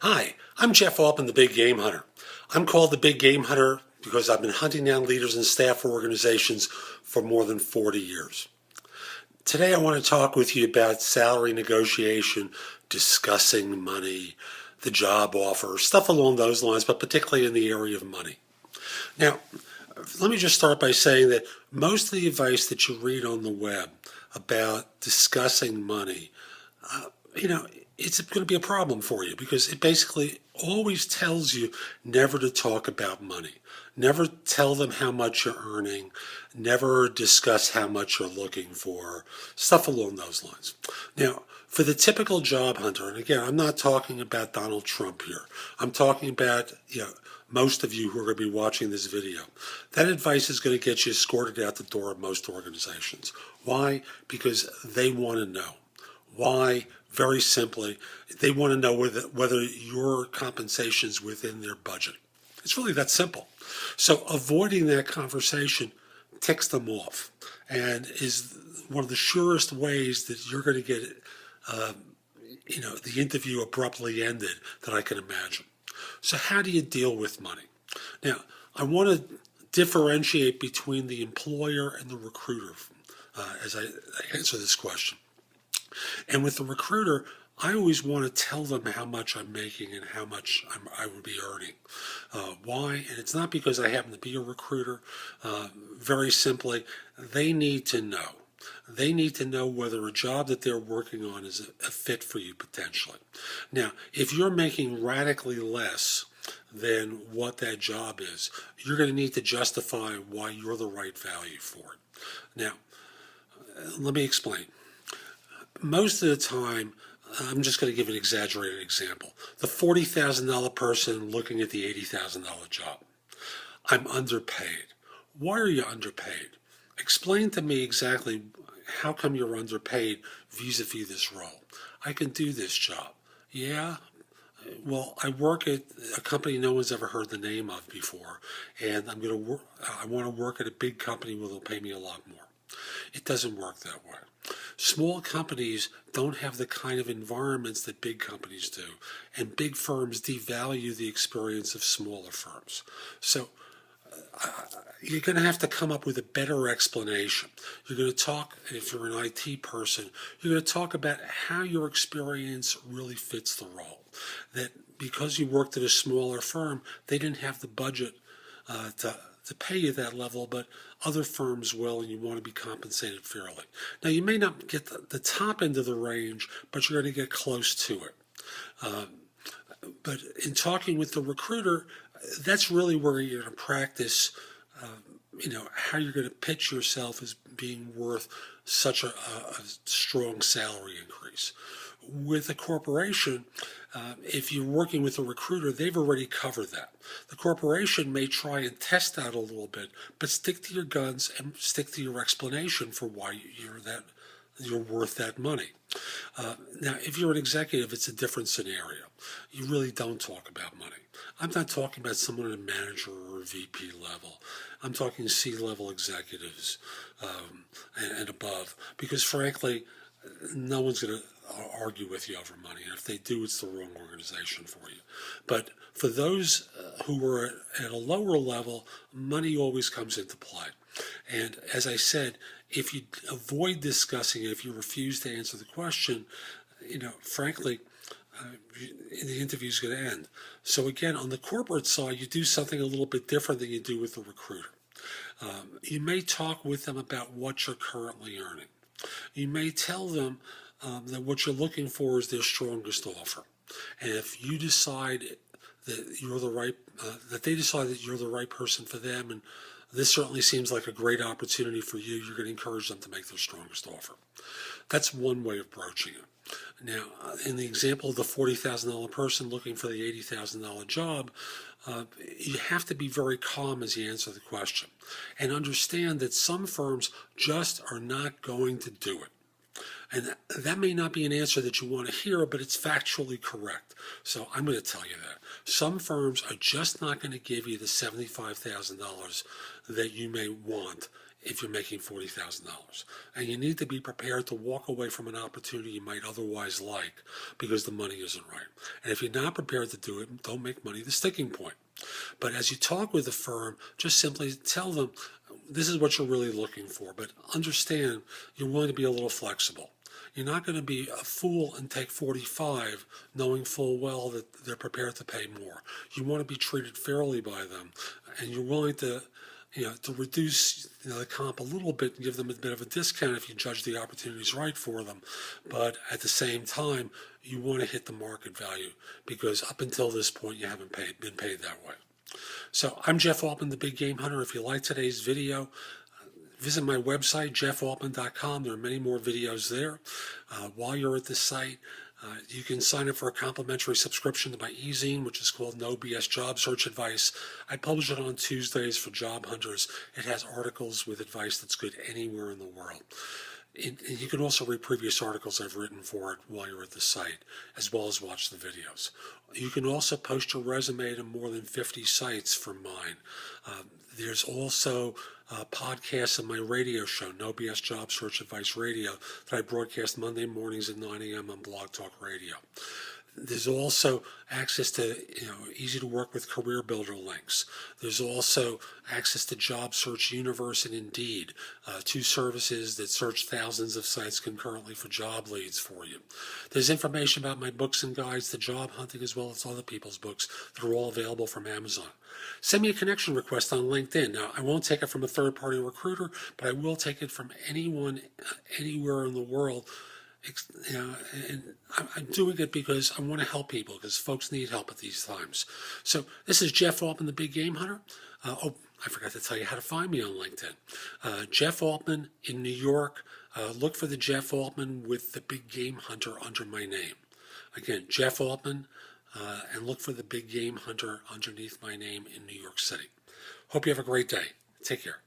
Hi, I'm Jeff Altman, the Big Game Hunter. I'm called the Big Game Hunter because I've been hunting down leaders and staff for organizations for more than 40 years. Today I want to talk with you about salary negotiation, discussing money, the job offer, stuff along those lines, but particularly in the area of money. Now, let me just start by saying that most of the advice that you read on the web about discussing money, it's going to be a problem for you because it basically always tells you never to talk about money. Never tell them how much you're earning. Never discuss how much you're looking for. Stuff along those lines. Now, for the typical job hunter, and again, I'm not talking about Donald Trump here. I'm talking about, most of you who are going to be watching this video. That advice is going to get you escorted out the door of most organizations. Why? Because they want to know. Why? Very simply, they want to know whether your compensation is within their budget. It's really that simple. So avoiding that conversation ticks them off and is one of the surest ways that you're going to get the interview abruptly ended that I can imagine. So how do you deal with money? Now, I want to differentiate between the employer and the recruiter as I answer this question. And with the recruiter, I always want to tell them how much I'm making and how much I would be earning. Why? And it's not because I happen to be a recruiter. Very simply, they need to know. They need to know whether a job that they're working on is a fit for you potentially. Now, if you're making radically less than what that job is, you're going to need to justify why you're the right value for it. Now, let me explain. Most of the time, I'm just going to give an exaggerated example. The $40,000 person looking at the $80,000 job. I'm underpaid. Why are you underpaid? Explain to me exactly how come you're underpaid vis-a-vis this role. I can do this job. Yeah? Well, I work at a company no one's ever heard the name of before, and I want to work at a big company where they'll pay me a lot more. It doesn't work that way. Small companies don't have the kind of environments that big companies do, and big firms devalue the experience of smaller firms. So you're going to have to come up with a better explanation. You're going to talk, if you're an IT person, you're going to talk about how your experience really fits the role. That because you worked at a smaller firm, they didn't have the budget to pay you that level, but other firms will, and you want to be compensated fairly. Now, you may not get the top end of the range, but you're going to get close to it. But in talking with the recruiter, that's really where you're going to practice, how you're going to pitch yourself as being worth such a strong salary increase. With a corporation, if you're working with a recruiter, they've already covered that. The corporation may try and test that a little bit, but stick to your guns and stick to your explanation for why you're worth that money. Now, if you're an executive, it's a different scenario. You really don't talk about money. I'm not talking about someone at a manager or a VP level. I'm talking C-level executives and above, because frankly, no one's going to argue with you over money. And if they do, it's the wrong organization for you. But for those who are at a lower level, money always comes into play. And as I said, if you avoid discussing it, if you refuse to answer the question, frankly, the interview is going to end. So again, on the corporate side, you do something a little bit different than you do with the recruiter. You may talk with them about what you're currently earning. You may tell them that what you're looking for is their strongest offer. And if you decide that you're the right, that they decide that you're the right person for them, and this certainly seems like a great opportunity for you, you're going to encourage them to make their strongest offer. That's one way of broaching it. Now, in the example of the $40,000 person looking for the $80,000 job, you have to be very calm as you answer the question and understand that some firms just are not going to do it. And that may not be an answer that you want to hear, but it's factually correct. So I'm going to tell you that. Some firms are just not going to give you the $75,000 that you may want if you're making $40,000. And you need to be prepared to walk away from an opportunity you might otherwise like because the money isn't right. And if you're not prepared to do it, don't make money the sticking point. But as you talk with the firm, just simply tell them this is what you're really looking for, but understand you're willing to be a little flexible. You're not going to be a fool and take 45 knowing full well that they're prepared to pay more. You want to be treated fairly by them, and you're willing to to reduce the comp a little bit and give them a bit of a discount if you judge the opportunity is right for them. But at the same time, you want to hit the market value because up until this point, you haven't been paid that way. So I'm Jeff Altman, the Big Game Hunter. If you like today's video, visit my website, jeffaltman.com. There are many more videos there. While you're at the site, you can sign up for a complimentary subscription to my e-zine, which is called No BS Job Search Advice. I publish it on Tuesdays for job hunters. It has articles with advice that's good anywhere in the world. And you can also read previous articles I've written for it while you're at the site, as well as watch the videos. You can also post your resume to more than 50 sites from mine. There's also podcasts on my radio show, No BS Job Search Advice Radio, that I broadcast Monday mornings at 9 a.m. on Blog Talk Radio. There's also access to easy to work with career builder links. There's also access to Job Search Universe and Indeed, two services that search thousands of sites concurrently for job leads for you. There's information about my books and guides to job hunting as well as other people's books that are all available from Amazon. Send me a connection request on LinkedIn. Now, I won't take it from a third-party recruiter, but I will take it from anyone anywhere in the world. And I'm doing it because I want to help people, because folks need help at these times. So this is Jeff Altman, the Big Game Hunter. I forgot to tell you how to find me on LinkedIn. Jeff Altman in New York. Look for the Jeff Altman with the Big Game Hunter under my name. Again, Jeff Altman, and look for the Big Game Hunter underneath my name in New York City. Hope you have a great day. Take care.